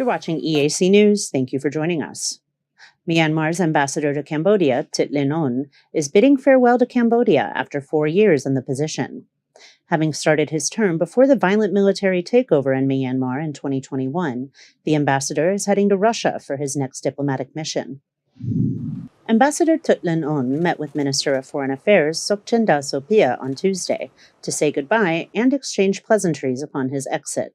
watching EAC News. Thank you for joining us. Myanmar's ambassador to Cambodia, Thich Linh On, is bidding farewell to Cambodia after 4 years in the position. Having started his term before the violent military takeover in Myanmar in 2021, the ambassador is heading to Russia for his next diplomatic mission. Ambassador Thich Linh On met with Minister of Foreign Affairs Sokchinda Sopia on Tuesday to say goodbye and exchange pleasantries upon his exit.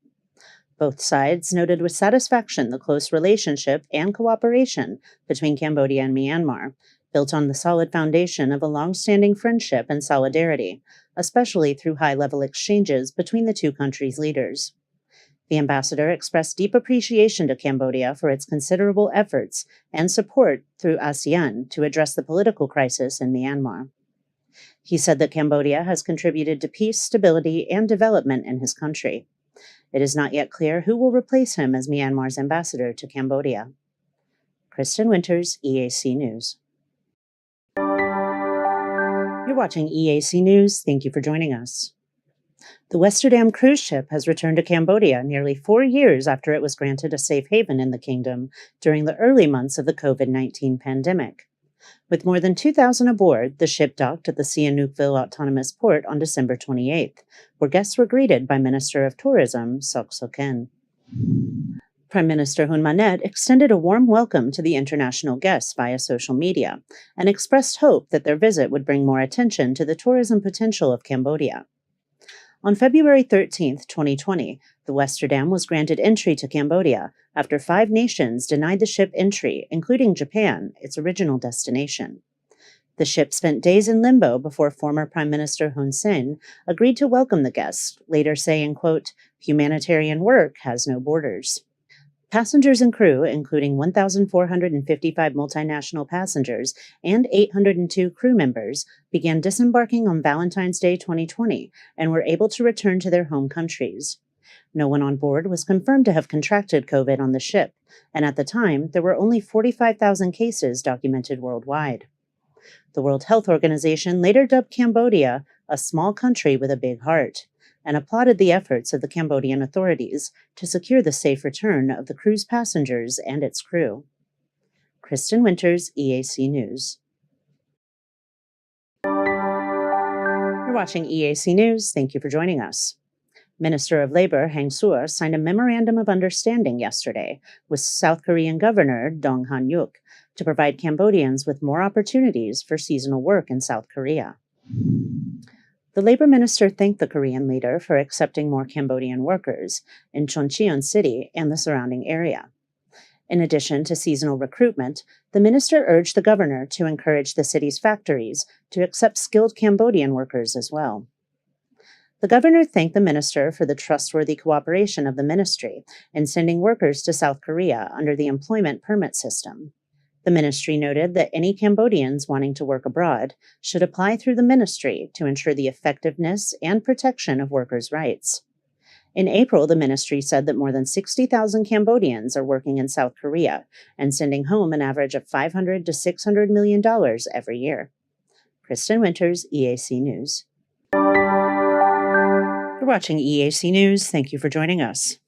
Both sides noted with satisfaction the close relationship and cooperation between Cambodia and Myanmar, built on the solid foundation of a long-standing friendship and solidarity, especially through high-level exchanges between the two countries' leaders. The ambassador expressed deep appreciation to Cambodia for its considerable efforts and support through ASEAN to address the political crisis in Myanmar. He said that Cambodia has contributed to peace, stability, and development in his country. It is not yet clear who will replace him as Myanmar's ambassador to Cambodia. Kristen Winters, EAC News. You're watching EAC News. Thank you for joining us. The Westerdam cruise ship has returned to Cambodia nearly 4 years after it was granted a safe haven in the kingdom during the early months of the COVID-19 pandemic. With more than 2,000 aboard, the ship docked at the Sihanoukville Autonomous Port on December 28th, where guests were greeted by Minister of Tourism, Sok Soken. Prime Minister Hun Manet extended a warm welcome to the international guests via social media and expressed hope that their visit would bring more attention to the tourism potential of Cambodia. On February 13, 2020, the Westerdam was granted entry to Cambodia after 5 nations denied the ship entry, including Japan, its original destination. The ship spent days in limbo before former Prime Minister Hun Sen agreed to welcome the guests, later saying, quote, "Humanitarian work has no borders." Passengers and crew, including 1,455 multinational passengers and 802 crew members, began disembarking on Valentine's Day 2020 and were able to return to their home countries. No one on board was confirmed to have contracted COVID on the ship, and at the time, there were only 45,000 cases documented worldwide. The World Health Organization later dubbed Cambodia a small country with a big heart, and applauded the efforts of the Cambodian authorities to secure the safe return of the cruise passengers and its crew. Kristen Winters, EAC News. You're watching EAC News. Thank you for joining us. Minister of Labor Heng Suor signed a memorandum of understanding yesterday with South Korean Governor Dong Han-yuk to provide Cambodians with more opportunities for seasonal work in South Korea. The labor minister thanked the Korean leader for accepting more Cambodian workers in Choncheon City and the surrounding area. In addition to seasonal recruitment, the minister urged the governor to encourage the city's factories to accept skilled Cambodian workers as well. The governor thanked the minister for the trustworthy cooperation of the ministry in sending workers to South Korea under the employment permit system. The ministry noted that any Cambodians wanting to work abroad should apply through the ministry to ensure the effectiveness and protection of workers' rights. In April, the ministry said that more than 60,000 Cambodians are working in South Korea and sending home an average of $500 to $600 million every year. Kristen Winters, EAC News. You're watching EAC News. Thank you for joining us.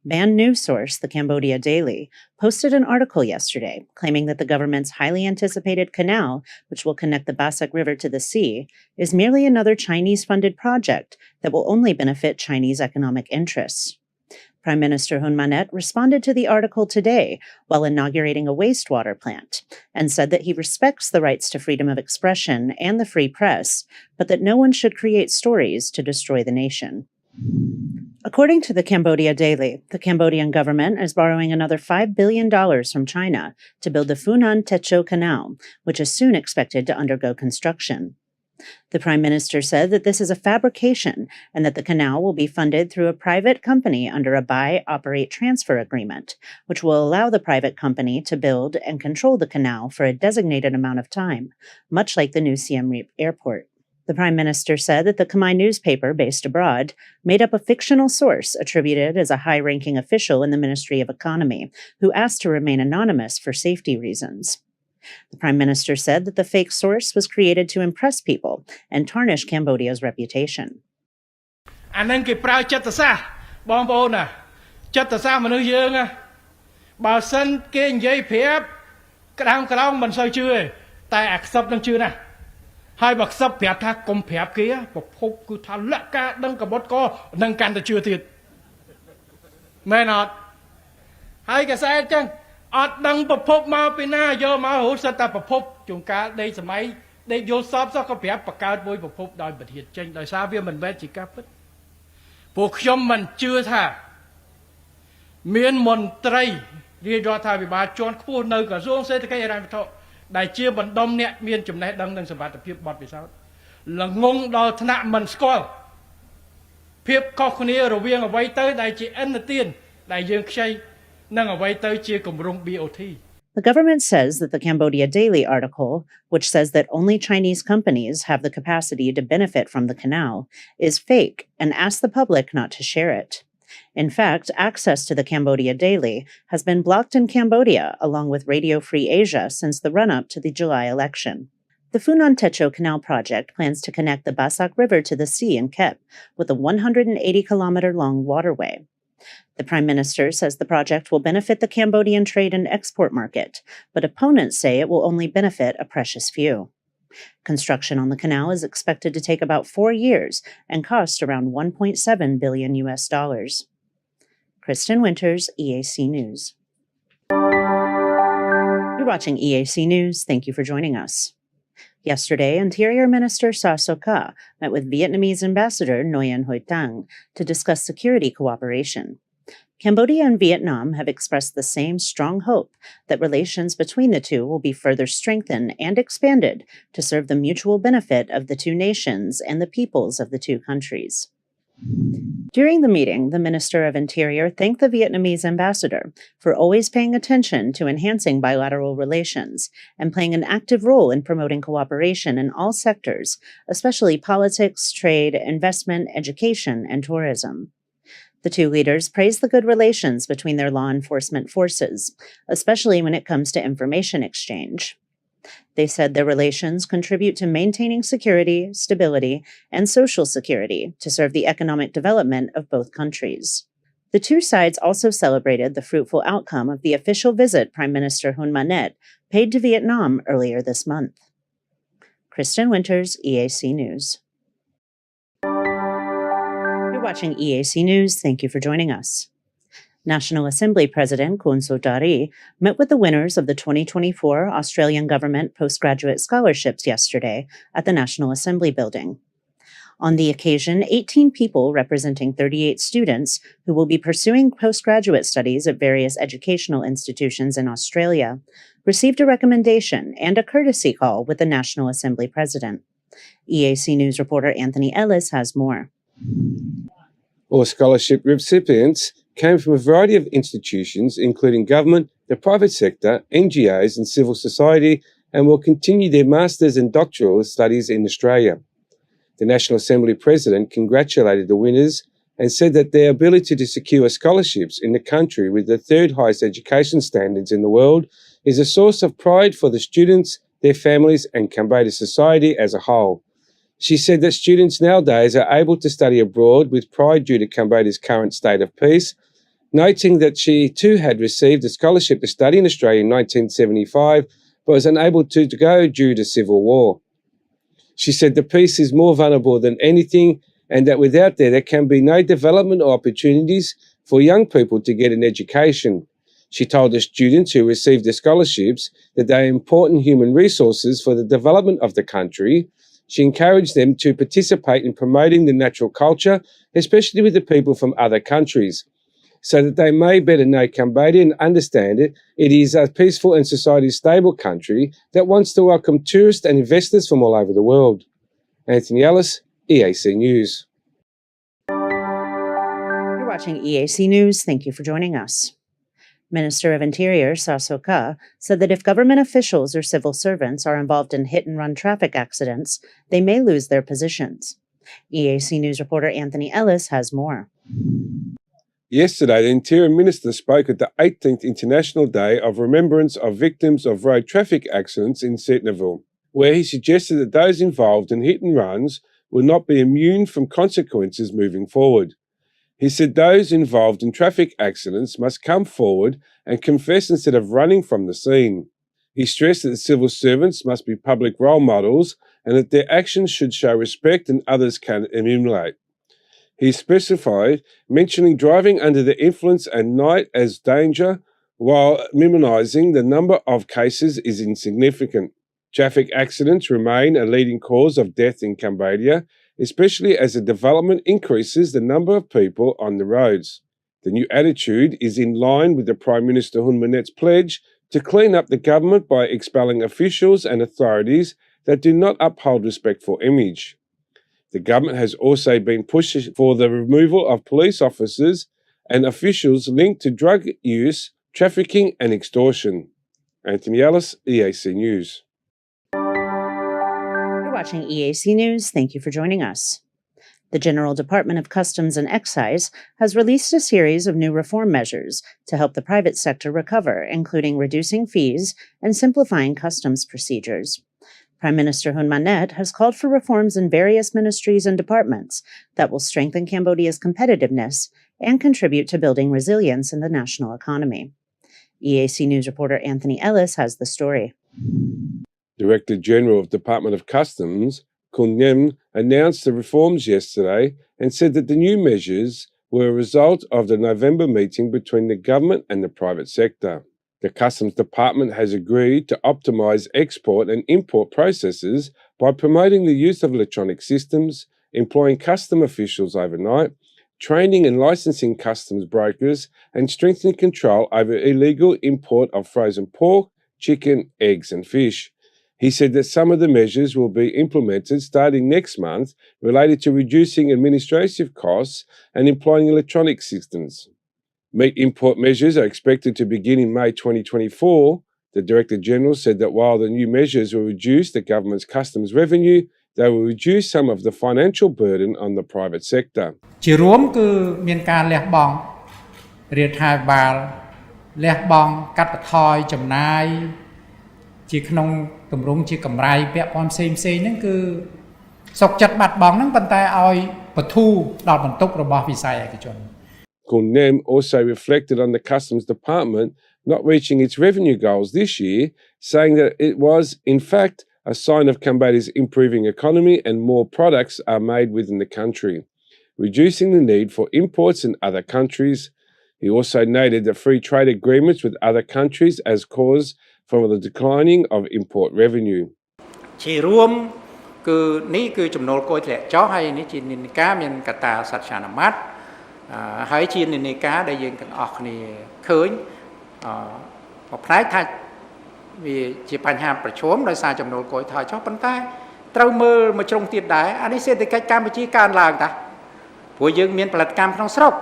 Banned news source, the Cambodia Daily, posted an article yesterday claiming that the government's highly anticipated canal, which will connect the Basak River to the sea, is merely another Chinese-funded project that will only benefit Chinese economic interests. Prime Minister Hun Manet responded to the article today while inaugurating a wastewater plant and said that he respects the rights to freedom of expression and the free press, but that no one should create stories to destroy the nation. According to the Cambodia Daily, the Cambodian government is borrowing another $5 billion from China to build the Funan Techo Canal, which is soon expected to undergo construction. The Prime Minister said that this is a fabrication and that the canal will be funded through a private company under a buy-operate-transfer agreement, which will allow the private company to build and control the canal for a designated amount of time, much like the new Siem Reap Airport. The Prime Minister said that the Khmer newspaper, based abroad, made up a fictional source attributed as a high-ranking official in the Ministry of Economy, who asked to remain anonymous for safety reasons. The Prime Minister said that the fake source was created to impress people and tarnish Cambodia's reputation. Bà sân kê dây phía cái đám mình sao chưa tại ạc sập đang chưa nè hai bậc sập phía tha cùng phía kia bậc phúc cứ tha lạ cả đăng cả bớt co nâng can ta chưa thiệt mẹ nọt hai cái xe chân ọt đăng bậc phúc mà bên na do mà hỗ trợ ta bậc phúc chúng ta đây sớm ấy đây vô sập sao có phía bậc cao bôi bậc phúc đòi bật hiện chân đòi sao viên mình bé chỉ cá bứt buộc trong mình chưa thà miền môn tâyรีรอทาวิบาจวนคู่เนยกับร่วงเศรษฐกิจอะไรไปเถอะได้เชื่อบรรดมเนี่ยมีนจุ่มในดังหนึ่งสมบัติเพียบบอดไปซะหลังงงดาวธนามันสกอลเพียบข้อคนนี้เราเวียงเอาไว้เตยได้จีเอ็นเตียนได้ยังใช้นั่งเอาไว้เตยเชียกลุ่มรง BOT. The government says that the Cambodia Daily article, which says that only Chinese companies have the capacity to benefit from the canal, is fake and asks the public not to share it. In fact, access to the Cambodia Daily has been blocked in Cambodia, along with Radio Free Asia, since the run-up to the July election. The Funan Techo Canal project plans to connect the Basak River to the sea in Kep with a 180-kilometer-long waterway. The Prime Minister says the project will benefit the Cambodian trade and export market, but opponents say it will only benefit a precious few. Construction on the canal is expected to take about 4 years and cost around $1.7 billion. Kristen Winters, EAC News. You're watching EAC News. Thank you for joining us. Yesterday, Interior Minister Sa So Ka met with Vietnamese Ambassador Nguyen Hoi Tang to discuss security cooperation. Cambodia and Vietnam have expressed the same strong hope that relations between the two will be further strengthened and expanded to serve the mutual benefit of the two nations and the peoples of the two countries. During the meeting, the Minister of Interior thanked the Vietnamese ambassador for always paying attention to enhancing bilateral relations and playing an active role in promoting cooperation in all sectors, especially politics, trade, investment, education, and tourism. The two leaders praised the good relations between their law enforcement forces, especially when it comes to information exchange. They said their relations contribute to maintaining security, stability, and social security to serve the economic development of both countries. The two sides also celebrated the fruitful outcome of the official visit Prime Minister Hun Manet paid to Vietnam earlier this month. Kristen Winters, EAC News. You're watching EAC News. Thank you for joining us. National Assembly President Kun Sotari met with the winners of the 2024 Australian Government Postgraduate Scholarships yesterday at the National Assembly Building. On the occasion, 18 people representing 38 students who will be pursuing postgraduate studies at various educational institutions in Australia received a recommendation and a courtesy call with the National Assembly President. EAC News reporter Anthony Ellis has more. All scholarship recipients came from a variety of institutions, including government, the private sector, NGOs and civil society, and will continue their master's and doctoral studies in Australia. The National Assembly President congratulated the winners and said that their ability to secure scholarships in the country with the third highest education standards in the world is a source of pride for the students, their families and Cambodia society as a whole. She said that students nowadays are able to study abroad with pride due to Cambodia's current state of peace, noting that she too had received a scholarship to study in Australia in 1975 but was unable to go due to civil war. She said the peace is more vulnerable than anything and that without there can be no development or opportunities for young people to get an education. She told the students who received the scholarships that they are important human resources for the development of the country. She encouraged them to participate in promoting the natural culture, especially with the people from other countries, so that they may better know Cambodia and understand it. It is a peaceful and society stable country that wants to welcome tourists and investors from all over the world. Anthony Ellis, EAC News. You're watching EAC News. Thank you for joining us. Minister of Interior Sa So Ka said that if government officials or civil servants are involved in hit-and-run traffic accidents, they may lose their positions. EAC News reporter Anthony Ellis has more. Yesterday, the Interior Minister spoke at the 18th International Day of Remembrance of Victims of Road Traffic Accidents in Sitnaville, where he suggested that those involved in hit-and-runs will not be immune from consequences moving forward. He said those involved in traffic accidents must come forward and confess instead of running from the scene. He stressed that the civil servants must be public role models and that their actions should show respect and others can emulate. He specified mentioning driving under the influence at night as danger, while minimising the number of cases is insignificant. Traffic accidents remain a leading cause of death in Cambodia, especially as the development increases the number of people on the roads. The new attitude is in line with the Prime Minister Hun Manet's pledge to clean up the government by expelling officials and authorities that do not uphold respectful image. The government has also been pushing for the removal of police officers and officials linked to drug use, trafficking and extortion. Anthony Ellis, EAC News. You're watching EAC News. Thank you for joining us. The General Department of Customs and Excise has released a series of new reform measures to help the private sector recover, including reducing fees and simplifying customs procedures. Prime Minister Hun Manet has called for reforms in various ministries and departments that will strengthen Cambodia's competitiveness and contribute to building resilience in the national economy. EAC News reporter Anthony Ellis has the story. Director General of Department of Customs, Kun Nym, announced the reforms yesterday and said that the new measures were a result of the November meeting between the government and the private sector. The Customs Department has agreed to optimise export and import processes by promoting the use of electronic systems, employing custom officials overnight, training and licensing customs brokers, and strengthening control over illegal import of frozen pork, chicken, eggs and fish. He said that some of the measures will be implemented starting next month related to reducing administrative costs and employing electronic systems. Meat import measures are expected to begin in May 2024. The Director General said that while the new measures will reduce the government's customs revenue, they will reduce some of the financial burden on the private sector. ជារួមគឺមានការលះបង់រាជរដ្ឋាភិបាលលះបង់កាត់បន្ថយចំណាយជាក្នុងទម្រង់ជាកម្រៃពាក់ព័ន្ធផ្សេងៗហ្នឹងគឺសុខចិត្តបាត់បង់ហ្នឹងប៉ុន្តែឲ្យបធូរដល់បន្ទុករបស់វិស័យឯកជន Kun Nym also reflected on the Customs Department not reaching its revenue goals this year, saying that it was, in fact, a sign of Cambodia's improving economy and more products are made within the country, reducing the need for imports in other countries. He also noted the free trade agreements with other countries as cause for the declining of import revenue. ជារួមគឺនេះគឺចំណូលគយធ្លាក់ចុះហើយនេះជានិន្នាការមានកត្តាសត្វចានមាត្រហើយជានិន្នាការដែលយើងទាំងអស់គ្នាឃើញមួយផ្នែកថាវាជាបញ្ហាប្រឈមដោយសារចំណូលគយថយចុះប៉ុន្តែត្រូវមើលមួយជ្រុងទៀតដែរអានេះសេដ្ឋកិច្ចកម្ពុជាកើនឡើងតាព្រោះយើងមានផលិតកម្មក្នុងស្រុក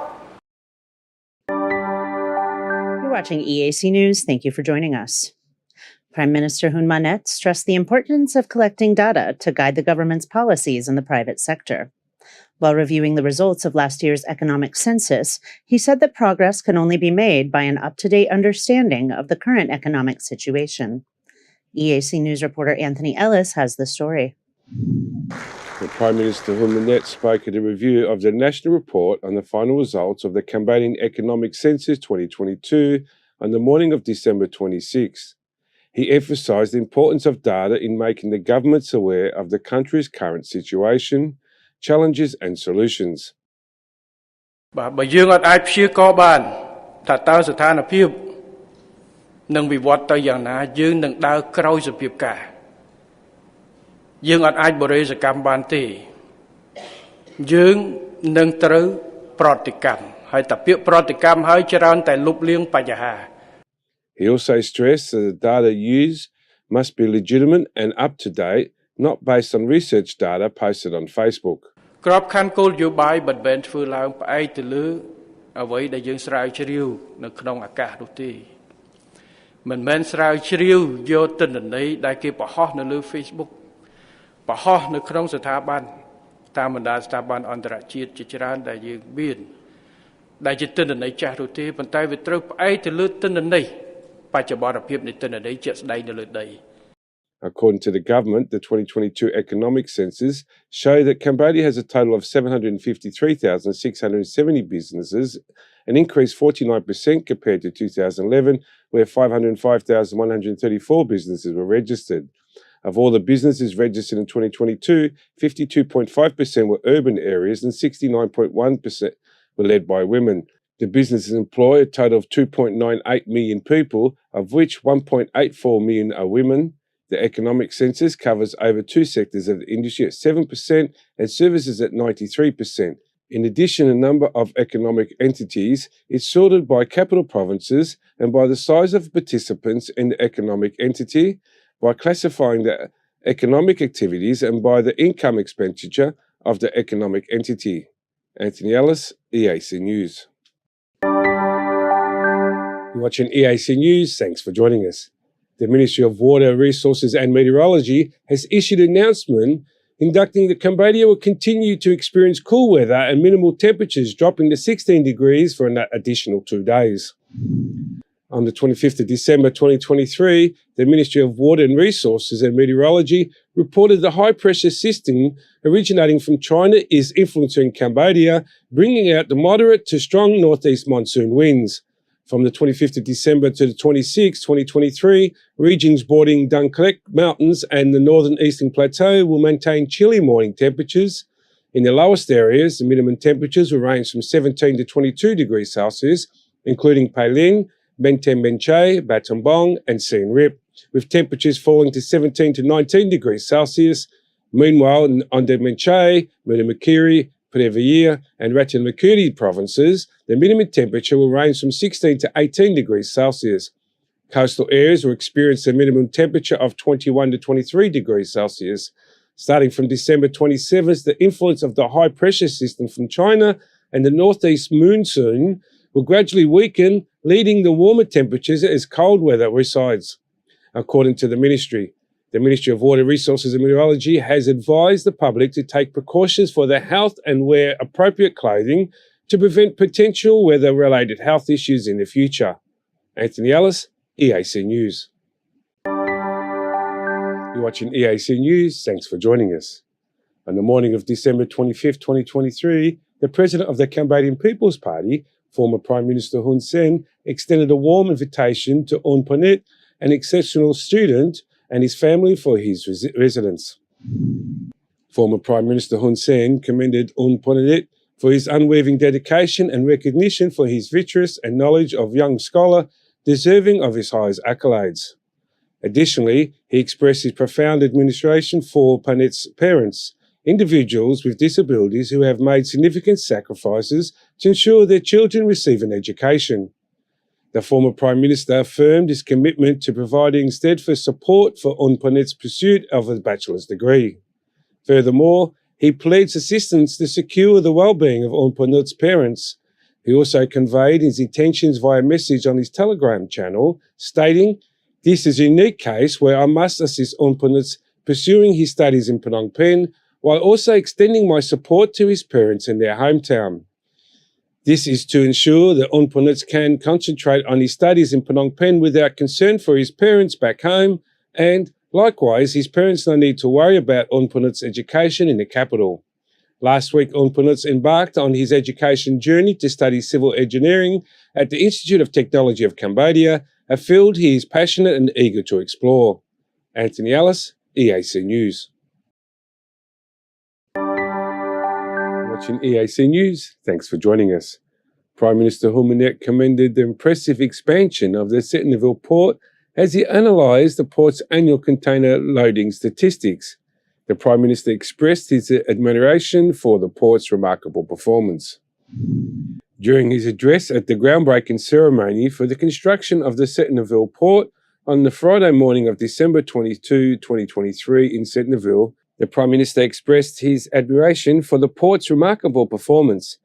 You're watching EAC News. Thank you for joining us. Prime Minister Hun Manet stressed the importance of collecting data to guide the government's policies in the private sector. While reviewing the results of last year's economic census, he said that progress can only be made by an up-to-date understanding of the current economic situation. EAC News reporter Anthony Ellis has the story. The Prime Minister Hun Manet spoke at a review of the national report on the final results of the Cambodian Economic Census 2022 on the morning of December 26. He emphasised the importance of data in making the governments aware of the country's current situation, challenges and solutions. បើយើងអត់អាចព្យាករណ៍បានថាតើស្ថានភាពនឹងវិវត្តទៅយ៉ាងណាយើងនឹងដើរក្រោយសភាពការយើងអត់អាចបរិយាកម្មបានទេយើងនឹងត្រូវប្រតិកម្មហើយតែពាក្យប្រតិកម្មហើយច្រើនតែលុបលាងបញ្ហា He also stressed that the data used must be legitimate and up to date, not based on research data posted on Facebook. ក្របខ័ណ្ឌគោលនយោបាយមិនមែនធ្វើឡើងផ្អែកទៅលើអ្វីដែលយើងស្រាវជ្រាវនៅក្នុងអាកាសនោះទេមិនមែនស្រាវជ្រាវយកទិន្នន័យដែលគេបង្ហោះនៅលើ Facebook បង្ហោះនៅក្នុងស្ថាប័នតាមបណ្ដាស្ថាប័នអន្តរជាតិជាច្រើនដែលយើងមានដែលជាទិន្នន័យចាស់នោះទេប៉ុន្តែវាត្រូវផ្អែកទៅលើទិន្នន័យបច្ចុប្បន្នភាពនៃទិន្នន័យជាក់ស្ដែងនៅលើដី According to the government, the 2022 economic census show that Cambodia has a total of 753,670 businesses, an increase 49% compared to 2011, where 505,134 businesses were registered. Of all the businesses registered in 2022, 52.5% were urban areas and 69.1% were led by women. The businesses employ a total of 2.98 million people, of which 1.84 million are women. The economic census covers over two sectors of the industry at 7% and services at 93%. In addition, a number of economic entities is sorted by capital provinces and by the size of participants in the economic entity, by classifying the economic activities and by the income expenditure of the economic entity. Anthony Ellis, EAC News. You're watching EAC News. Thanks for joining us. The Ministry of Water, Resources and Meteorology has issued an announcement inducting that Cambodia will continue to experience cool weather and minimal temperatures dropping to 16 degrees for an additional 2 days. On the 25th of December 2023, the Ministry of Water and Resources and Meteorology reported the high-pressure system originating from China is influencing Cambodia, bringing out the moderate to strong northeast monsoon winds. From the 25th of December to the 26th, 2023, regions bordering Dunkirk Mountains and the northern eastern plateau will maintain chilly morning temperatures. In the lowest areas, the minimum temperatures will range from 17 to 22 degrees Celsius, including Pailin, Benten Benche, Battambang and Siem Reap, with temperatures falling to 17 to 19 degrees Celsius. Meanwhile, in Onde Benche, Munamakiri, Previa and Ratchanmakuri provinces, the minimum temperature will range from 16 to 18 degrees Celsius. Coastal areas will experience a minimum temperature of 21 to 23 degrees Celsius. Starting from December 27th, the influence of the high-pressure system from China and the northeast monsoon will gradually weaken, leading to warmer temperatures as cold weather resides. According to the Ministry of Water, Resources and Meteorology has advised the public to take precautions for their health and wear appropriate clothing to prevent potential weather-related health issues in the future. Anthony Ellis, EAC News. You're watching EAC News. Thanks for joining us. On the morning of December 25th, 2023, the President of the Cambodian People's Party, former Prime Minister Hun Sen, extended a warm invitation to Un Ponit, an exceptional student, and his family for his residence. Former Prime Minister Hun Sen commended Un Ponit for his unwavering dedication and recognition for his virtuous and knowledge of young scholar, deserving of his highest accolades. Additionally, he expressed his profound admiration for Ponit's parents, individuals with disabilities who have made significant sacrifices to ensure their children receive an education. The former Prime Minister affirmed his commitment to providing steadfast support for Un Ponit's pursuit of a bachelor's degree. Furthermore, he pleads assistance to secure the well-being of Un Ponit's parents. He also conveyed his intentions via message on his Telegram channel, stating, "This is a unique case where I must assist Un Ponit pursuing his studies in Phnom Penh, while also extending my support to his parents in their hometown. This is to ensure that Un Ponit can concentrate on his studies in Phnom Penh without concern for his parents back home, and likewise, his parents no need to worry about Un Ponit's education in the capital." Last week, Un Ponit embarked on his education journey to study civil engineering at the Institute of Technology of Cambodia, a field he is passionate and eager to explore. Anthony Ellis, EAC News. Watching EAC News, thanks for joining us. Prime Minister Hun Manet commended the impressive expansion of the Sihanoukville port as he analysed the port's annual container loading statistics. The Prime Minister expressed his admiration for the port's remarkable performance. During his address at the groundbreaking ceremony for the construction of the Sihanoukville port on the Friday morning of December 22, 2023 in Sihanoukville, the Prime Minister expressed his admiration for the port's remarkable performance.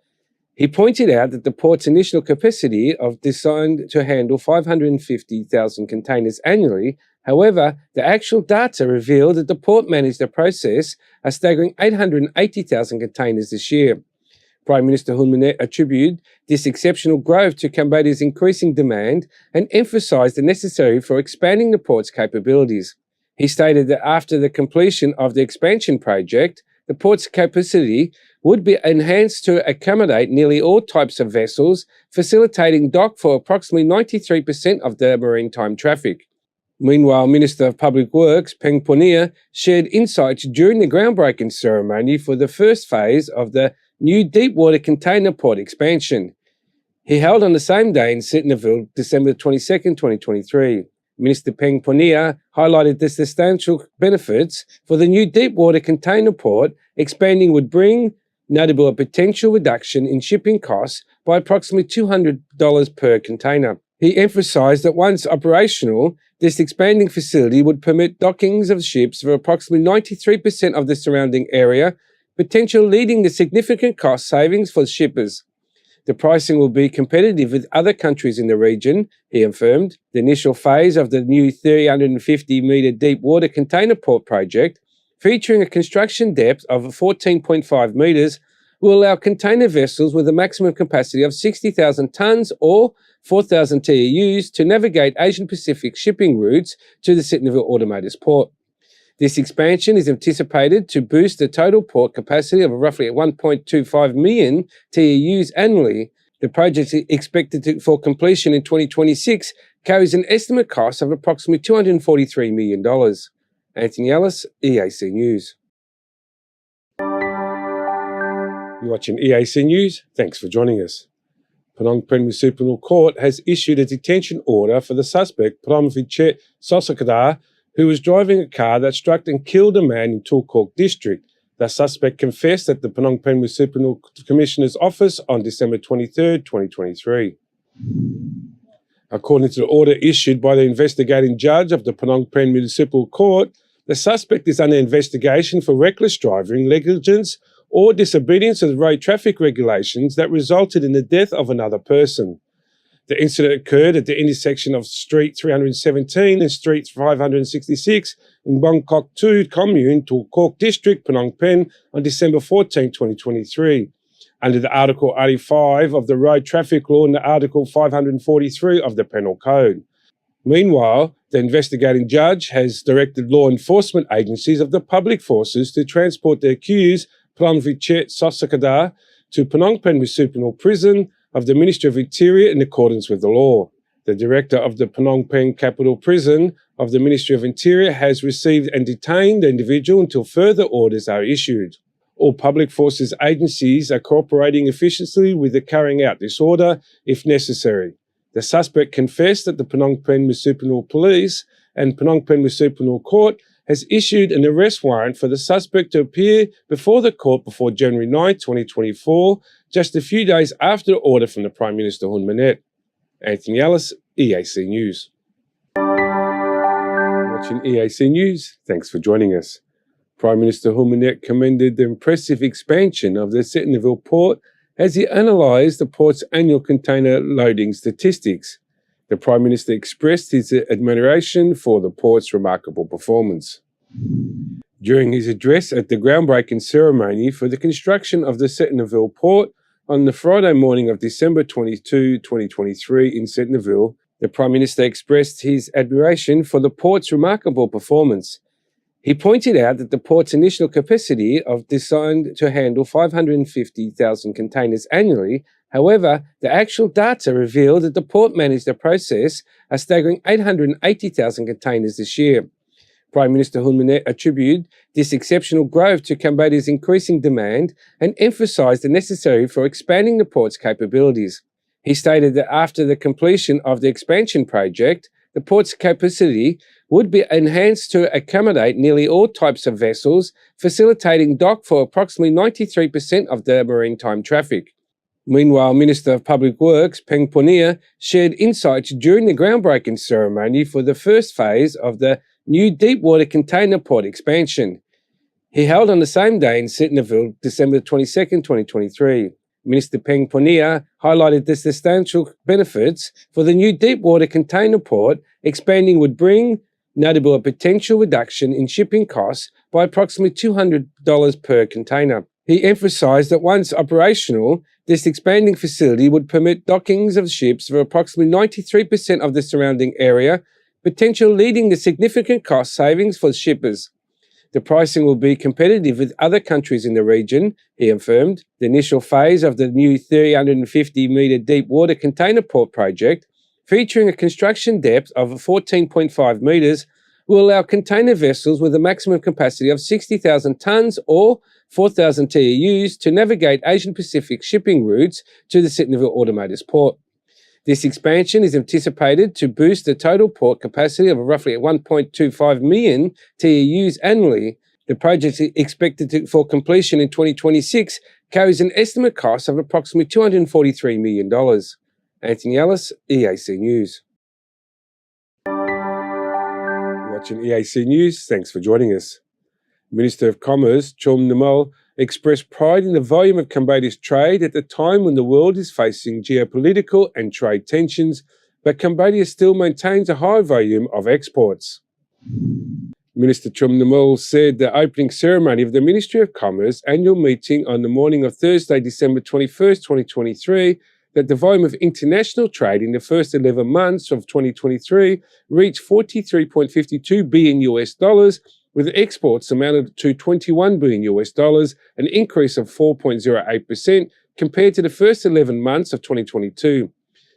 He pointed out that the port's initial capacity of designed to handle 550,000 containers annually. However, the actual data revealed that the port managed to process a staggering 880,000 containers this year. Prime Minister Hun Manet attributed this exceptional growth to Cambodia's increasing demand and emphasised the necessity for expanding the port's capabilities. He stated that after the completion of the expansion project, the port's capacity would be enhanced to accommodate nearly all types of vessels, facilitating dock for approximately 93% of the maritime traffic. Meanwhile, Minister of Public Works, Peng Punia, shared insights during the groundbreaking ceremony for the first phase of the new deepwater container port expansion. He held on the same day in Sitnaville, December 22, 2023. Minister Peng Punia highlighted the substantial benefits for the new deepwater container port expanding would bring, notably a potential reduction in shipping costs by approximately $200 per container. He emphasised that once operational, this expanding facility would permit dockings of ships for approximately 93% of the surrounding area, potentially leading to significant cost savings for shippers. The pricing will be competitive with other countries in the region, he affirmed. The initial phase of the new 350-metre deep water container port project, featuring a construction depth of 14.5 metres, will allow container vessels with a maximum capacity of 60,000 tonnes or 4,000 TEUs to navigate Asian Pacific shipping routes to the Sitnaville Automated Port. This expansion is anticipated to boost the total port capacity of roughly 1.25 million TEUs annually. The project, expected for completion in 2026, carries an estimate cost of approximately $243 million. Anthony Ellis, EAC News. You're watching EAC News. Thanks for joining us. Phnom Penh Municipal Court has issued a detention order for the suspect, Pramvichet Sosakadar, who was driving a car that struck and killed a man in Tul Kork district. The suspect confessed at the Phnom Penh Municipal Commissioner's office on December 23, 2023. According to the order issued by the investigating judge of the Phnom Penh Municipal Court, the suspect is under investigation for reckless driving, negligence, or disobedience of the road traffic regulations that resulted in the death of another person. The incident occurred at the intersection of Street 317 and Street 566 in Bangkok 2 Commune, Tul Kork District, Phnom Penh, on December 14, 2023, under the Article 85 of the Road Traffic Law and the Article 543 of the Penal Code. Meanwhile, the investigating judge has directed law enforcement agencies of the public forces to transport the accused, Pramvichet Sosakadar, to Phnom Penh Municipal Prison of the Ministry of Interior in accordance with the law. The director of the Phnom Penh Capital Prison of the Ministry of Interior has received and detained the individual until further orders are issued. All public forces agencies are cooperating efficiently with the carrying out this order if necessary. The suspect confessed that the Phnom Penh Municipal Police and Phnom Penh Municipal Court has issued an arrest warrant for the suspect to appear before the court before January 9, 2024, just a few days after the order from the Prime Minister Hun Manet. Anthony Ellis, EAC News. Watching EAC News, thanks for joining us. Prime Minister Hun Manet commended the impressive expansion of the Sitnaville port as he analysed the port's annual container loading statistics. The Prime Minister expressed his admiration for the port's remarkable performance. During his address at the groundbreaking ceremony for the construction of the Sitnaville port on the Friday morning of December 22, 2023 in Sitnaville, the Prime Minister expressed his admiration for the port's remarkable performance. He pointed out that the port's initial capacity of designed to handle 550,000 containers annually. However, the actual data revealed that the port managed to process a staggering 880,000 containers this year. Prime Minister Hun Manet attributed this exceptional growth to Cambodia's increasing demand and emphasised the necessity for expanding the port's capabilities. He stated that after the completion of the expansion project, the port's capacity would be enhanced to accommodate nearly all types of vessels, facilitating dock for approximately 93% of the maritime traffic. Meanwhile, Minister of Public Works, Peng Punia, shared insights during the groundbreaking ceremony for the first phase of the new deepwater container port expansion. He held on the same day in Sitnaville, December 22, 2023. Minister Peng Punia highlighted the substantial benefits for the new deepwater container port expanding would bring, notably a potential reduction in shipping costs by approximately $200 per container. He emphasised that once operational, this expanding facility would permit dockings of ships for approximately 93% of the surrounding area, potential leading to significant cost savings for shippers. The pricing will be competitive with other countries in the region, he affirmed. The initial phase of the new 350-metre deep water container port project, featuring a construction depth of 14.5 metres, will allow container vessels with a maximum capacity of 60,000 tonnes or 4,000 TEUs to navigate Asian Pacific shipping routes to the Sitnaville Automators port. This expansion is anticipated to boost the total port capacity of roughly 1.25 million TEUs annually. The project, expected for completion in 2026, carries an estimate cost of approximately $243 million. Anthony Ellis, EAC News. You're watching EAC News. Thanks for joining us. Minister of Commerce, Chom Namal, expressed pride in the volume of Cambodia's trade at the time when the world is facing geopolitical and trade tensions, but Cambodia still maintains a high volume of exports. Minister Chom Namal said the opening ceremony of the Ministry of Commerce annual meeting on the morning of Thursday, December 21st, 2023, that the volume of international trade in the first 11 months of 2023 reached $43.52 billion, with exports amounted to $21 billion, an increase of 4.08% compared to the first 11 months of 2022.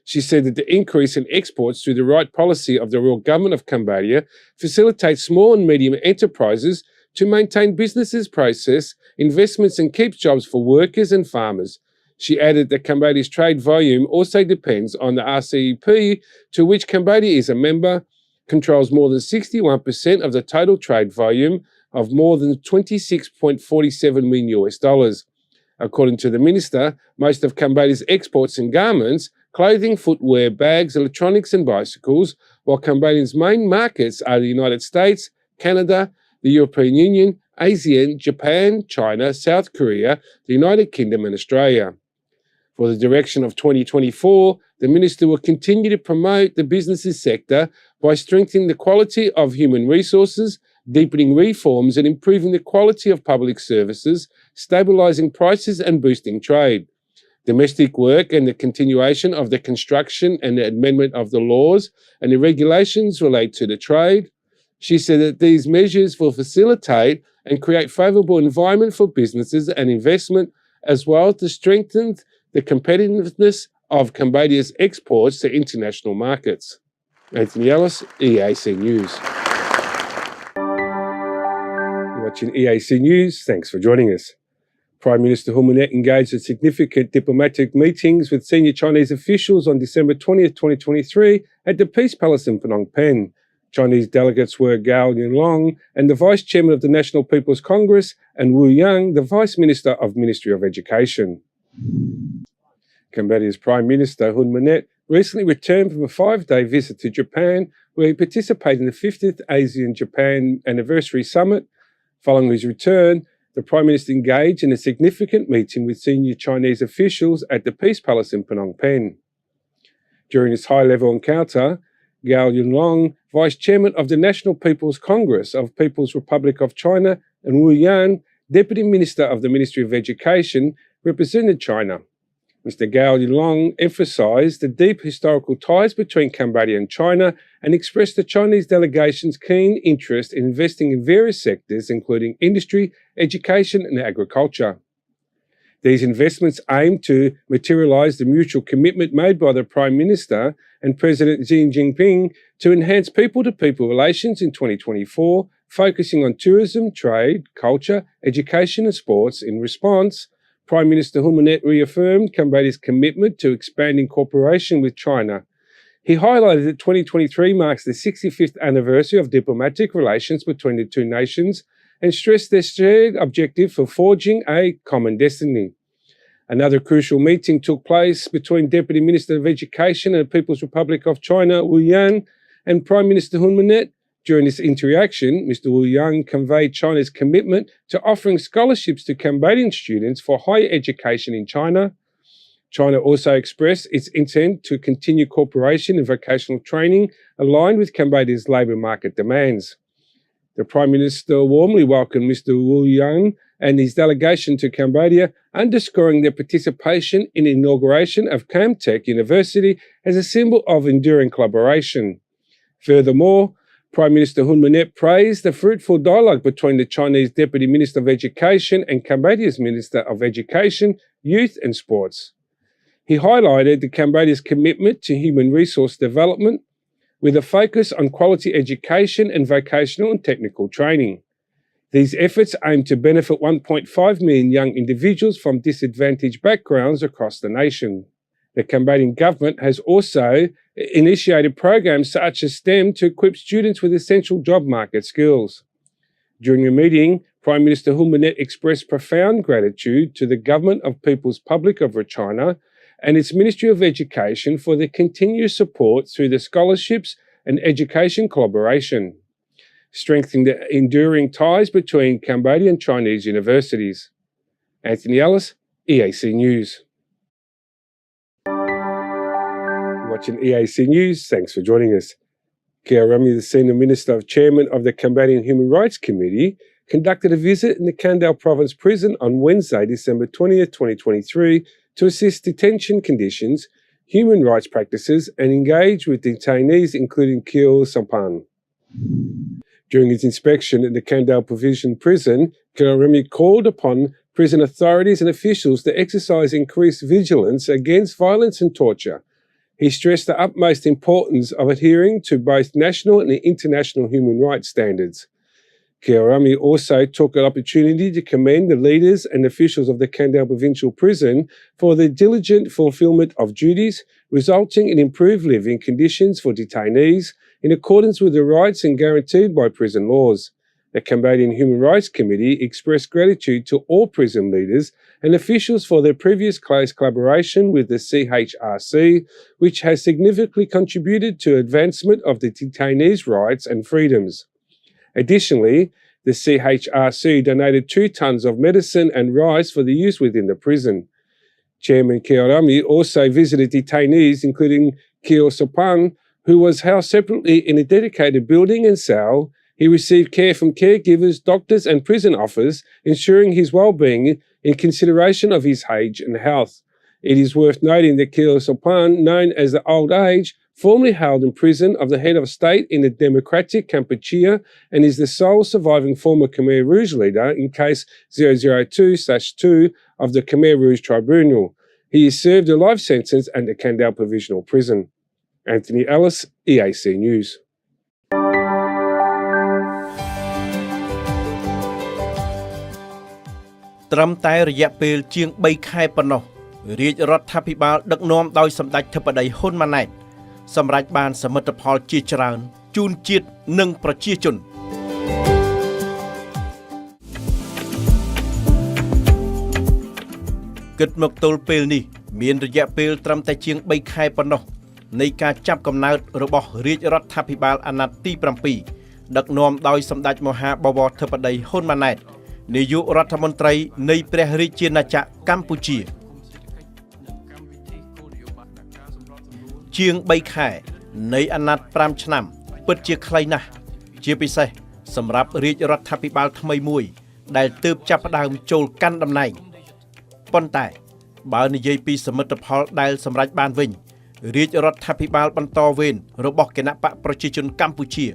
She said that the increase in exports through the right policy of the Royal Government of Cambodia facilitates small and medium enterprises to maintain businesses, process investments and keep jobs for workers and farmers. She added that Cambodia's trade volume also depends on the RCEP, to which Cambodia is a member, controls more than 61% of the total trade volume of more than $26.47 million. According to the minister, most of Cambodia's exports in garments, clothing, footwear, bags, electronics and bicycles, while Cambodia's main markets are the United States, Canada, the European Union, ASEAN, Japan, China, South Korea, the United Kingdom and Australia. For the direction of 2024, the minister will continue to promote the businesses sector by strengthening the quality of human resources, deepening reforms and improving the quality of public services, stabilising prices and boosting trade. Domestic work and the continuation of the construction and the amendment of the laws and the regulations relate to the trade. She said that these measures will facilitate and create favourable environment for businesses and investment, as well as to strengthen the competitiveness of Cambodia's exports to international markets. Anthony Ellis, EAC News. You're watching EAC News. Thanks for joining us. Prime Minister Hun Manet engaged in significant diplomatic meetings with senior Chinese officials on December 20th, 2023 at the Peace Palace in Phnom Penh. Chinese delegates were Gao Yunlong and the Vice Chairman of the National People's Congress, and Wu Yang, the Vice Minister of Ministry of Education. Cambodia's Prime Minister Hun Manet recently returned from a 5-day visit to Japan, where he participated in the 50th ASEAN-Japan Anniversary Summit. Following his return, the Prime Minister engaged in a significant meeting with senior Chinese officials at the Peace Palace in Phnom Penh. During this high-level encounter, Gao Yunlong, Vice Chairman of the National People's Congress of People's Republic of China, and Wu Yan, Deputy Minister of the Ministry of Education, represented China. Mr. Gao Yunlong emphasised the deep historical ties between Cambodia and China and expressed the Chinese delegation's keen interest in investing in various sectors, including industry, education and agriculture. These investments aim to materialise the mutual commitment made by the Prime Minister and President Xi Jinping to enhance people-to-people relations in 2024, focusing on tourism, trade, culture, education and sports. In response, Prime Minister Hun Manet reaffirmed Cambodia's commitment to expanding cooperation with China. He highlighted that 2023 marks the 65th anniversary of diplomatic relations between the two nations and stressed their shared objective for forging a common destiny. Another crucial meeting took place between Deputy Minister of Education and the People's Republic of China, Wu Yan, and Prime Minister Hun Manet. During this interaction, Mr. Wu Yang conveyed China's commitment to offering scholarships to Cambodian students for higher education in China. China also expressed its intent to continue cooperation in vocational training aligned with Cambodia's labour market demands. The Prime Minister warmly welcomed Mr. Wu Yang and his delegation to Cambodia, underscoring their participation in the inauguration of Camtech University as a symbol of enduring collaboration. Furthermore, Prime Minister Hun Manet praised the fruitful dialogue between the Chinese Deputy Minister of Education and Cambodia's Minister of Education, Youth and Sports. He highlighted Cambodia's commitment to human resource development with a focus on quality education and vocational and technical training. These efforts aim to benefit 1.5 million young individuals from disadvantaged backgrounds across the nation. The Cambodian government has also initiated programs such as STEM to equip students with essential job market skills. During the meeting, Prime Minister Hun Manet expressed profound gratitude to the Government of People's Republic of China and its Ministry of Education for their continuous support through the scholarships and education collaboration, strengthening the enduring ties between Cambodia and Chinese universities. Anthony Ellis, EAC News. Watching EAC News, thanks for joining us. Kia Rami, the Senior Minister of Chairman of the Cambodian Human Rights Committee, conducted a visit in the Kandal Province Prison on Wednesday, December 20th, 2023, to assess detention conditions, human rights practices, and engage with detainees, including Keo Sampan. During his inspection at the Kandal Provincial Prison, Kia Rami called upon prison authorities and officials to exercise increased vigilance against violence and torture. He stressed the utmost importance of adhering to both national and international human rights standards. Kia Rami also took an opportunity to commend the leaders and officials of the Kandal Provincial Prison for their diligent fulfilment of duties, resulting in improved living conditions for detainees in accordance with the rights and guaranteed by prison laws. The Cambodian Human Rights Committee expressed gratitude to all prison leaders and officials for their previous close collaboration with the CHRC, which has significantly contributed to advancement of the detainees' rights and freedoms. Additionally, the CHRC donated 2 tons of medicine and rice for the use within the prison. Chairman Kia Rami also visited detainees, including Keo Sampan, who was housed separately in a dedicated building and cell. He received care from caregivers, doctors and prison officers, ensuring his well-being in consideration of his age and health. It is worth noting that Keo Sampan, known as the Old Age, formerly held in prison of the head of state in the Democratic Kampuchea and is the sole surviving former Khmer Rouge leader in case 002/2 of the Khmer Rouge Tribunal. He has served a life sentence at the Kandal Provisional Prison. Anthony Ellis, EAC News. Trump តែរយៈពេលជាង 3 ខែប៉ុណ្ណោះរាជរដ្ឋាភិបាលដឹកនាំដោយសម្ដេចធិបតីហ៊ុនម៉ាណែតសម្រេចបានសមិទ្ធផលជាច្រើនជូនជាតិនិងប្រជាជនគិតមកទល់ពេលនេះមានរយៈពេលត្រឹមតែជាង 3 ខែប៉ុណ្ណោះនៃការចាប់កំណើតរបស់រាជរដ្ឋាភិបាលអាណត្តិទី 7 ដឹកនាំដោយសម្ដេចមហាបវរធិបតីហ៊ុនម៉ាណែតនាយករដ្ឋមន្ត្រីនៃព្រះរាជាណាចក្រកម្ពុជាជាង 3 ខែនៃអាណត្តិ 5 ឆ្នាំពិតជាខ្លីណាស់ជាពិសេសសម្រាប់រាជរដ្ឋាភិបាលថ្មីមួយដែលទើបចាប់ផ្ដើមចូលកាន់តំណែងប៉ុន្តែបើនិយាយពីសមិទ្ធផលដែលសម្រេចបានវិញរាជរដ្ឋាភិបាលបន្តវេនរបស់គណបកប្រជាជនកម្ពុជា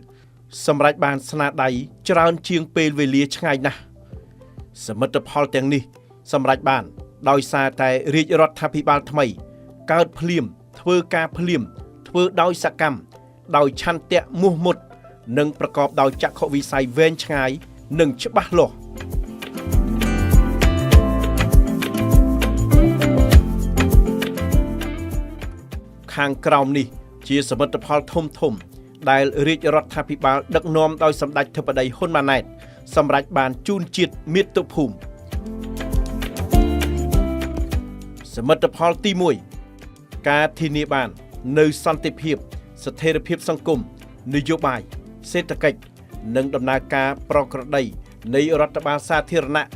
សម្រេចបានស្នាដៃច្រើនជាងពេលវេលាឆ្ងាយណាស់សមិទ្ធផលទាំងនេះសម្រេចបានដោយសារតែរាជរដ្ឋាភិបាលថ្មីកើតភ្លាមធ្វើការភ្លាមធ្វើដោយសកម្មដោយឆន្ទៈមោះមុតនិងប្រកបដោយចក្ខុវិស័យវែងឆ្ងាយនិងច្បាស់លាស់ខាងក្រោមនេះជាសមិទ្ធផលធំៗដែលរាជរដ្ឋាភិបាលដឹកនាំដោយសម្ដេចធិបតីហ៊ុនម៉ាណែតសម្រេចបានជូនជាតិមាតុភូមិសមិទ្ធផលទី 1 ការធានាបាននៅសន្តិភាពស្ថិរភាពសង្គមនយោបាយសេដ្ឋកិច្ចនិងដំណើរការប្រក្រតីនៃរដ្ឋបាលសាធារណៈ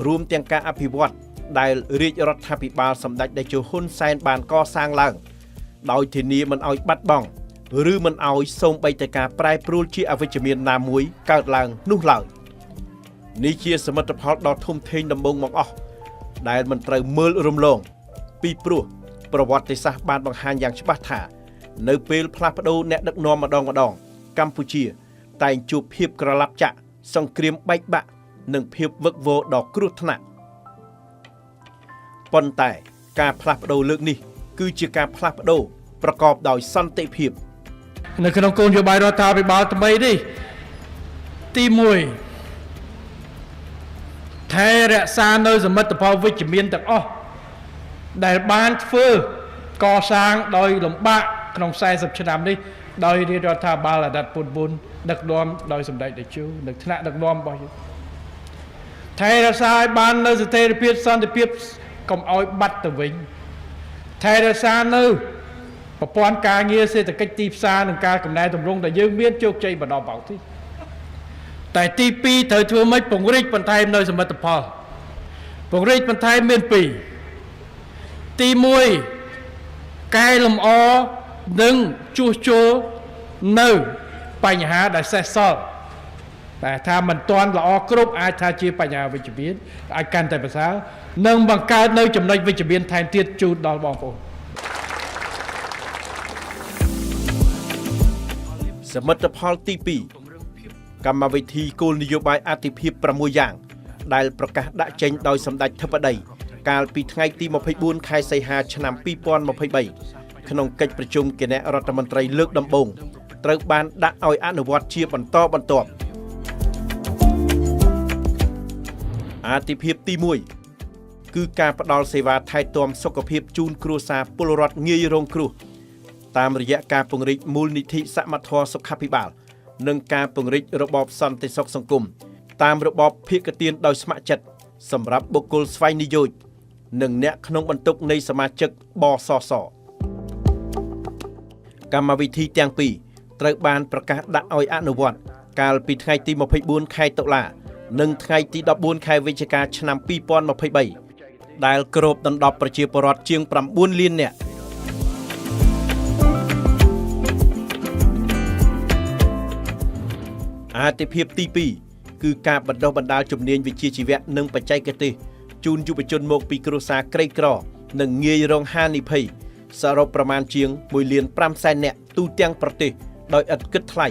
រួមទាំងការអភិវឌ្ឍដែលរាជរដ្ឋាភិបាលសម្ដេចតេជោហ៊ុនសែនបានកសាងឡើងដោយធានាមិនឲ្យបាត់បង់ឬមិនឲ្យសូម្បីតែការប្រែប្រួលជាអវិជ្ជមានណាមួយកើតឡើងនោះឡើយនេះជាសមិទ្ធផលដ៏ធំធេងដំបូងមកអស់ដែលមិនត្រូវមើលរំលងពីព្រោះប្រវត្តិសាស្ត្របានបង្ហាញយ៉ាងច្បាស់ថានៅពេលផ្លាស់ប្ដូរអ្នកដឹកនាំម្ដង កម្ពុជាតែងជួបភាពក្រឡាប់ចាក់សង្គ្រាមបែកបាក់និងភាពវឹកវរដ៏គ្រោះថ្នាក់ប៉ុន្តែការផ្លាស់ប្ដូរលើកនេះគឺជាការផ្លាស់ប្ដូរប្រកបដោយសន្តិភាព នៅក្នុងគោលនយោបាយរដ្ឋាភិបាលថ្មីនេះទី1ថែរក្សានៅសមិទ្ធផលវិជ្ជមានទាំងអស់ដែលបានធ្វើកសាងដោយលំបាកក្នុង40ឆ្នាំនេះដោយរាជរដ្ឋាភិបាលអាណត្តិពុនបុនដឹកនាំដោយសម្ដេចតេជោនៅថ្នាក់ដឹកនាំរបស់យើងថែរក្សាឲ្យបាននៅស្ថិរភាពសន្តិភាពកុំឲ្យបាត់ទៅវិញថែរក្សានៅប្រព័ន្ធការងារសេដ្ឋកិច្ចទីផ្សារនិងការកំណែទម្រង់ដែលយើងមានជោគជ័យបន្តបោកទីតែទី2ត្រូវធ្វើម៉េចពង្រីកបន្ថែមនៅសមិទ្ធផលពង្រីកបន្ថែមមាន2ទី1កែលម្អនិងជួសជុលនៅបញ្ហាដែលសេសសល់តែថាមិនទាន់ល្អគ្រប់អាចថាជាបញ្ហាវិជ្ជមានអាចកាន់តែប្រសើរនិងបង្កើតនៅចំណុចវិជ្ជមានថែមទៀតជូនដល់បងប្អូន សមិទ្ធផលទី2កម្មវិធីគោលនយោបាយអាទិភាព6យ៉ាងដែលប្រកាសដាក់ចេញដោយសម្ដេចធិបតីកាលពីថ្ងៃទី24ខែសីហាឆ្នាំ2023ក្នុងកិច្ចប្រជុំគណៈរដ្ឋមន្ត្រីលើកដំបូងត្រូវបានដាក់ឲ្យអនុវត្តជាបន្តបន្ទាប់អាទិភាពទី1គឺការផ្ដល់សេវាថែទាំសុខភាពជូនគ្រួសារពលរដ្ឋងាយរងគ្រោះតាមរយៈការពង្រីកមូលនិធិសមត្ថសុខាភិបាលនិងការពង្រីករបបសន្តិសុខសង្គមតាមរបបភាគទានដោយស្ម័គ្រចិត្តសម្រាប់បុគ្គលស្វ័យនិយោជន៍និងអ្នកក្នុងបន្ទុកនៃសមាជិកបសសកម្មវិធីទាំងពីរត្រូវបានប្រកាសដាក់ឲ្យអនុវត្តកាលពីថ្ងៃទី24ខែតុលានិងថ្ងៃទី14ខែវិច្ឆិកាឆ្នាំ2023ដែលគ្របដណ្ដប់ប្រជាពលរដ្ឋជាង9លាននាក់អាទិភាពទី2គឺការបណ្ដុះបណ្ដាលជំនាញវិជ្ជាជីវៈនិងបច្ចេកទេសជូនយុវជនមកពីគ្រួសារក្រីក្រនិងងាយរងហានិភ័យសរុបប្រមាណជាង1លាន5សែននាក់ទូទាំងប្រទេសដោយឥតគិតថ្លៃ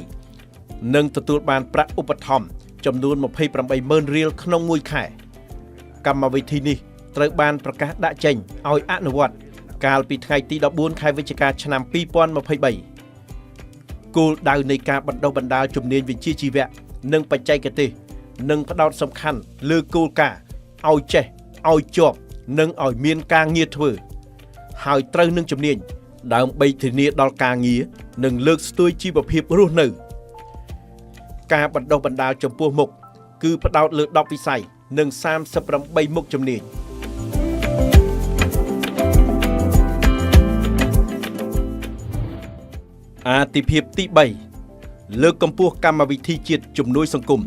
និងទទួលបានប្រាក់ឧបត្ថម្ភចំនួន 28,000 រៀលក្នុងមួយខែកម្មវិធីនេះត្រូវបានប្រកាសដាក់ចេញឲ្យអនុវត្តកាលពីថ្ងៃទី14ខែវិច្ឆិកាឆ្នាំ2023គោលដៅនៃការបណ្ដុះបណ្ដាលជំនាញវិជ្ជាជីវៈនិងបច្ចេកទេសនិងផ្ដោតសំខាន់លើគោលការណ៍ឲ្យចេះឲ្យជាប់និងឲ្យមានការងារធ្វើហើយត្រូវនឹងជំនាញដើម្បីធានាដល់ការងារនិងលើកស្ទួយជីវភាពរស់នៅការបណ្ដុះបណ្ដាលចំពោះមុខគឺផ្ដោតលើ10វិស័យនិង38មុខជំនាញអាទិភាពទី3លើកកម្ពស់កម្មវិធីជាតិជំនួយសង្គម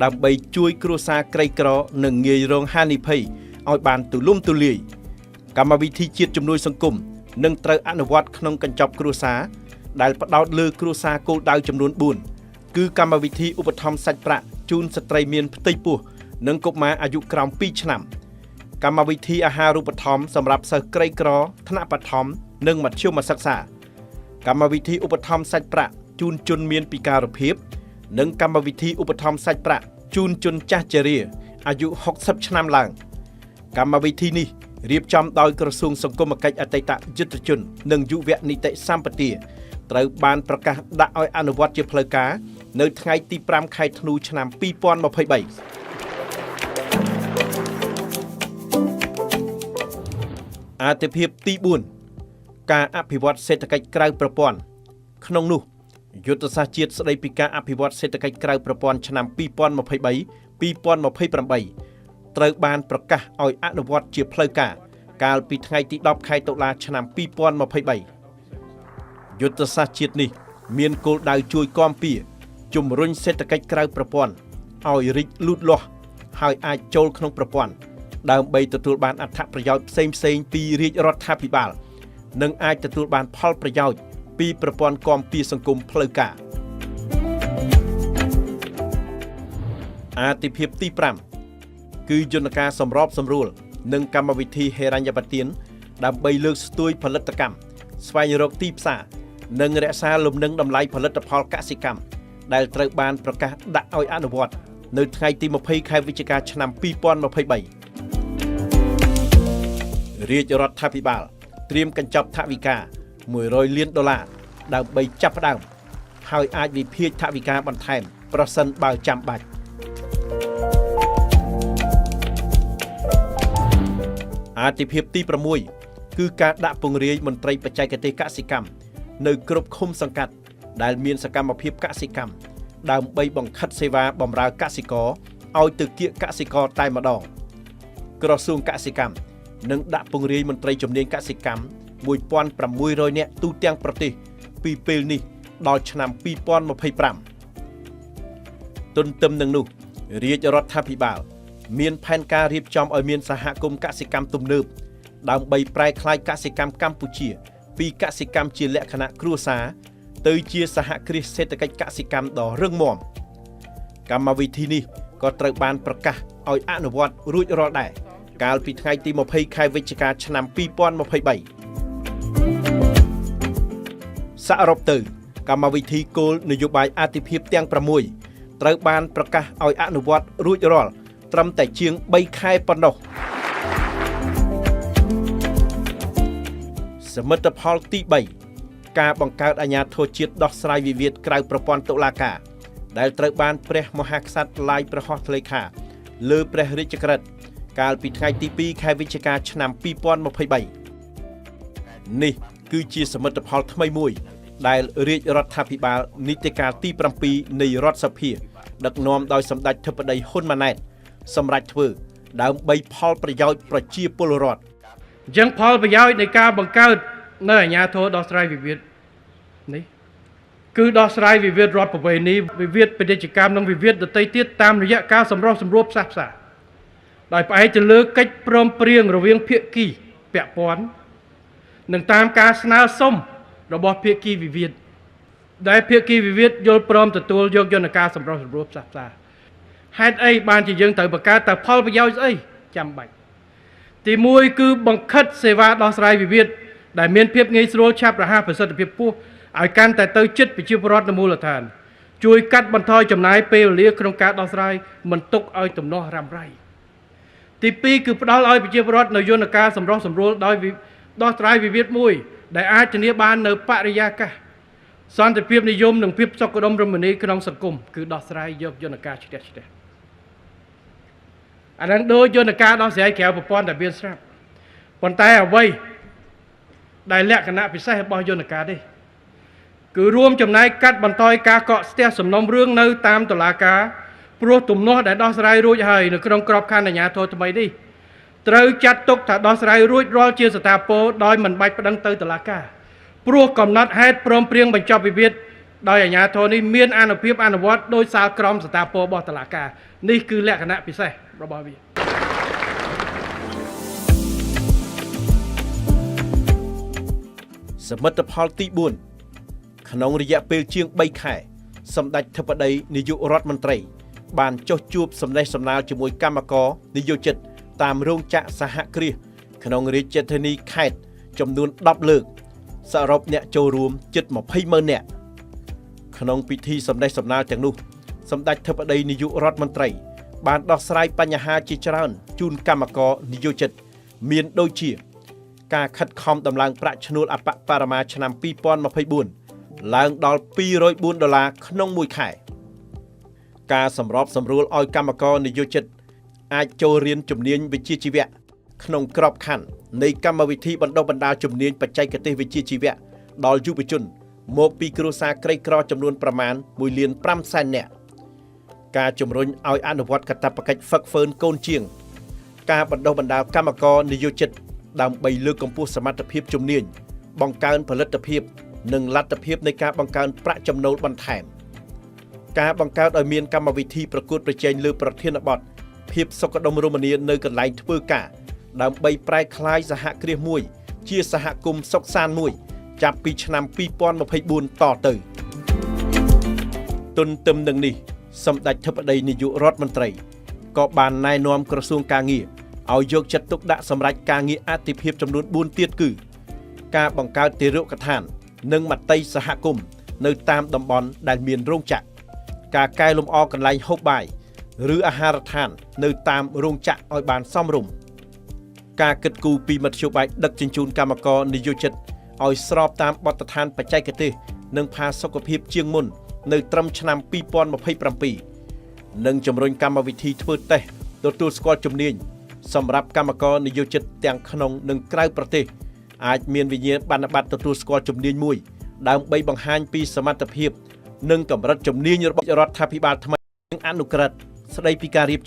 ដើម្បីជួយគ្រួសារក្រីក្រនិងងាយរងហានិភ័យឲ្យបានទូលំទូលាយកម្មវិធីជាតិជំនួយសង្គមនឹងត្រូវអនុវត្តក្នុងកញ្ចប់គ្រួសារដែលផ្ដោតលើគ្រួសារគោលដៅចំនួន4គឺកម្មវិធីឧបត្ថម្ភសាច់ប្រាក់ជូនស្ត្រីមានផ្ទៃពោះនិងកុមារអាយុក្រោម2ឆ្នាំកម្មវិធីអាហារូបត្ថម្ភសម្រាប់សិស្សក្រីក្រថ្នាក់បឋមនិងមធ្យមសិក្សាកម្មវិធីឧបត្ថម្ភសាច់ប្រាក់ជូនជនមានពិការភាពនិងកម្មវិធីឧបត្ថម្ភសាច់ប្រាក់ជូនជនចាស់ជរាអាយុ60ឆ្នាំឡើងកម្មវិធីនេះរៀបចំដោយក្រសួងសង្គមគិច្ចអតីតយុទ្ធជននិងយុវនីតិសម្បទាត្រូវបានប្រកាសដាក់ឲ្យអនុវត្តជាផ្លូវការនៅថ្ងៃទី5ខែធ្នូឆ្នាំ2023អាទិភាពទី4ការអភិវឌ្ឍសេដ្ឋកិច្ចក្រៅប្រព័ន្ធក្នុងនោះយុទ្ធសាស្ត្រជាតិស្តីពីការអភិវឌ្ឍសេដ្ឋកិច្ចក្រៅប្រព័ន្ធឆ្នាំ2023-2028ត្រូវបានប្រកាសឲ្យអនុវត្តជាផ្លូវការកាលពីថ្ងៃទី10ខែតុលាឆ្នាំ2023យុទ្ធសាស្ត្រជាតិនេះមានគោលដៅជួយគាំពារជំរុញសេដ្ឋកិច្ចក្រៅប្រព័ន្ធឲ្យរីកលូតលាស់ហើយអាចចូលក្នុងប្រព័ន្ធដើម្បីទទួលបានអត្ថប្រយោជន៍ផ្សេងៗពីរាជរដ្ឋាភិបាលនិងអាចទទួលបានផលប្រយោជន៍ពីប្រព័ន្ធគាំពារសង្គមផ្លូវការអាទិភាពទី5គឺយន្តការសម្របសម្រួលនិងកម្មវិធីហិរញ្ញប្បទានដើម្បីលើកស្ទួយផលិតកម្មស្វែងរកទីផ្សារនិងរក្សាលំនឹងតម្លៃផលិតផលកសិកម្ម ដែលត្រូវបានប្រកាសដាក់ឲ្យអនុវត្តនៅថ្ងៃទី20ខែវិច្ឆិកាឆ្នាំ2023រាជរដ្ឋាភិបាលត្រៀមកញ្ចប់ថវិកា$100 លានដើម្បីចាប់ផ្ដើមហើយអាចវិភាគថវិកាបន្ថែមប្រសិនបើចាំបាច់អាទិភាពទី6គឺការដាក់ពង្រាយមន្ត្រីបច្ចេកទេសកសិកម្មនៅគ្រប់ឃុំសង្កាត់ដែលមានសកម្មភាពកសិកម្មដើម្បីបង្ខិតសេវាបម្រើកសិករឲ្យទៅគៀកកសិករតែម្ដងក្រសួងកសិកម្មនឹងដាក់ពង្រាយមន្ត្រីជំនាញកសិកម្ម1600 នាក់ទូទាំងប្រទេសពីពេលនេះដល់ឆ្នាំ2025ទន្ទឹមនឹងនោះរាជរដ្ឋាភិបាលមានផែនការរៀបចំឲ្យមានសហគមន៍កសិកម្មទំនើបដើម្បីប្រែក្លាយកសិកម្មកម្ពុជាពីកសិកម្មជាលក្ខណៈគ្រួសារទៅជាសហគ្រាសសេដ្ឋកិច្ចកសិកម្មដ៏រឹងមាំកម្មវិធីនេះក៏ត្រូវបានប្រកាសឲ្យអនុវត្តរួចរាល់ដែរកាលពីថ្ងៃទី20ខែវិច្ឆិកាឆ្នាំ2023សរុបទៅកម្មវិធីគោលនយោបាយអាទិភាពទាំង6ត្រូវបានប្រកាសឲ្យអនុវត្តរួចរាល់ត្រឹមតែជាង3ខែប៉ុណ្ណោះសមិទ្ធផលទី3ការបង្កើតអាជ្ញាធរជាតិដោះស្រាយវិវាទក្រៅប្រព័ន្ធតុលាការដែលត្រូវបានព្រះមហាក្សត្រឡាយប្រហោះថ្លេខាលើព្រះរាជក្រឹត្យកាលពីថ្ងៃទី2ខែវិច្ឆិកាឆ្នាំ2023នេះគឺជាសមិទ្ធផលថ្មីមួយដែលរាជរដ្ឋាភិបាលនីតិកាលទី7នៃរដ្ឋសភាដឹកនាំដោយសម្ដេចធិបតីហ៊ុនម៉ាណែតសម្រាប់ធ្វើដើម្បីផលប្រយោជន៍ប្រជាពលរដ្ឋអញ្ចឹងផលប្រយោជន៍នៃការបង្កើតនៅអាជ្ញាធរដោះស្រាយវិវាទនេះគឺដោះស្រាយវិវាទរដ្ឋប្រវេណីវិវាទពាណិជ្ជកម្មនិងវិវាទដទៃទៀតតាមរយៈការសម្រុះសម្រួលផ្សះផ្សាដោយផ្អែកទៅលើកិច្ចព្រមព្រៀងរវាងភាគីពាក់ព័ន្ធនិងតាមការស្នើសុំរបស់ភាគីវិវាទដែលភាគីវិវាទយល់ព្រមទទួលយកយន្តការសម្រុះសម្រួលផ្សះផ្សាហេតុអីបានជាយើងត្រូវបង្កើតតែផលប្រយោជន៍ស្អីចាំបាច់ទី1គឺបង្ខិតសេវាដោះស្រាយវិវាទដែលមានភាពងាយស្រួលឆាប់រហ័សប្រសិទ្ធភាពខ្ពស់ឲ្យកាន់តែទៅជិតប្រជាពលរដ្ឋនៅមូលដ្ឋានជួយកាត់បន្ថយចំណាយពេលវេលាក្នុងការដោះស្រាយមិនទុកឲ្យទំនាស់រ៉ាំរ៉ៃទី2គឺផ្ដល់ឲ្យប្រជាពលរដ្ឋនៅយន្តការសម្រុះសម្រួលដោយដោះស្រាយវិវាទមួយដែលអាចធានាបាននៅបរិយាកាសសន្តិភាពនិយមនិងភាពសុខដុមរមនាក្នុងសង្គមគឺដោះស្រាយយកយន្តការឈ្នះឈ្នះអានឹងដូចយន្តការដោះស្រាយក្រៅប្រព័ន្ធតែមានស្រាប់ប៉ុន្តែអ្វីដែលលក្ខណៈពិសេសរបស់យន្តការនេះគឺរួមចំណែកកាត់បន្ថយការកកស្ទះសំណុំរឿងនៅតាមតុលាការព្រោះទំនាស់ដែលដោះស្រាយរួចហើយនៅក្នុងក្របខ័ណ្ឌអាជ្ញាធរថ្មីនេះត្រូវចាត់ទុកថាដោះស្រាយរួចរាល់ជាស្ថាពរដោយមិនបាច់ប្តឹងទៅតុលាការព្រោះកំណត់ហេតុព្រមព្រៀងបញ្ចប់វិវាទដោយអាជ្ញាធរនេះមានអានុភាពអនុវត្តដោយសាលក្រមស្ថាពររបស់តុលាការនេះគឺលក្ខណៈពិសេសរបស់វាសមិទ្ធផលទី4ក្នុងរយៈពេលជាង3ខែសម្ដេចធិបតីនាយករដ្ឋមន្ត្រីបានចុះជួបសំណេះសំណាលជាមួយគណៈកម្មការនិយោជិតតាមរោងចក្រសហគ្រាសក្នុងរាជធានីខេត្តចំនួន10លើកសរុបអ្នកចូលរួមជិត20,000 នាក់ក្នុងពិធីសម្ដែងសម្ដាលទាំងនោះសម្ដេចធិបតីនាយករដ្ឋមន្ត្រីបានដោះស្រាយបញ្ហាជាច្រើនជូនគណៈកម្មការនិយោជិតមានដូចជាការខិតខំដំឡើងប្រាក់ឈ្នួលអបបរមាឆ្នាំ2024ឡើងដល់$204ក្នុងមួយខែការសម្របសម្រួលឲ្យគណៈកម្មការនិយោជិតអាចចូលរៀនជំនាញវិជ្ជាជីវៈក្នុងក្របខ័ណ្ឌនៃកម្មវិធីបណ្ដុះបណ្ដាលជំនាញបច្ចេកទេសវិជ្ជាជីវៈដល់យុវជនមកពីគ្រួសារក្រីក្រចំនួនប្រមាណ1,500,000 នាក់ការជំរុញឲ្យអនុវត្តកាតព្វកិច្ចហ្វឹកហ្វឺនកូនជាងការបណ្ដុះបណ្ដាលគណៈកម្មការនិយោជិតដើម្បីលើកកម្ពស់សមត្ថភាពជំនាញបង្កើនផលិតភាពនិងលទ្ធភាពនៃការបង្កើនប្រាក់ចំណូលបន្ថែមការបង្កើតឲ្យមានកម្មវិធីប្រកួតប្រជែងលើប្រធានបទភាពសុខដុមរមនានៅកន្លែងធ្វើការដើម្បីប្រែក្លាយសហគ្រាសមួយជាសហគមន៍សុខសាន្តមួយចាប់ពីឆ្នាំ2024តទៅទន្ទឹមនឹងនេះសម្ដេចធិបតីនាយករដ្ឋមន្ត្រីក៏បានណែនាំក្រសួងការងារឲ្យយកចិត្តទុកដាក់សម្រាប់ការងារអាទិភាពចំនួន4ទៀតគឺការបង្កើតទារុកដ្ឋាននិងមត្តេយ្យសហគមន៍នៅតាមតំបន់ដែលមានរោងចក្រ ការកែលម្អកន្លែងហូបបាយឬអាហារដ្ឋាននៅតាមរោងចក្រឲ្យបានសមរម្យការគិតគូរពីមធ្យោបាយដឹកជញ្ជូនកម្មករនិយោជិតឲ្យស្របតាមបទដ្ឋានបច្ចេកទេសនិងផាសុកភាពជាងមុននៅត្រឹមឆ្នាំ2027និងជំរុញកម្មវិធីធ្វើតេស្តទទួលស្គាល់ជំនាញសម្រាប់កម្មករនិយោជិតទាំងក្នុងនិងក្រៅប្រទេសអាចមានវិញ្ញាបនបត្រទទួលស្គាល់ជំនាញមួយដើម្បីបង្ហាញពីសមត្ថភាពនិងកម្រិតជំនាញរបស់រដ្ឋាភិបាលថ្មីនិងអនុក្រឹត្យស្ដីពីការរៀប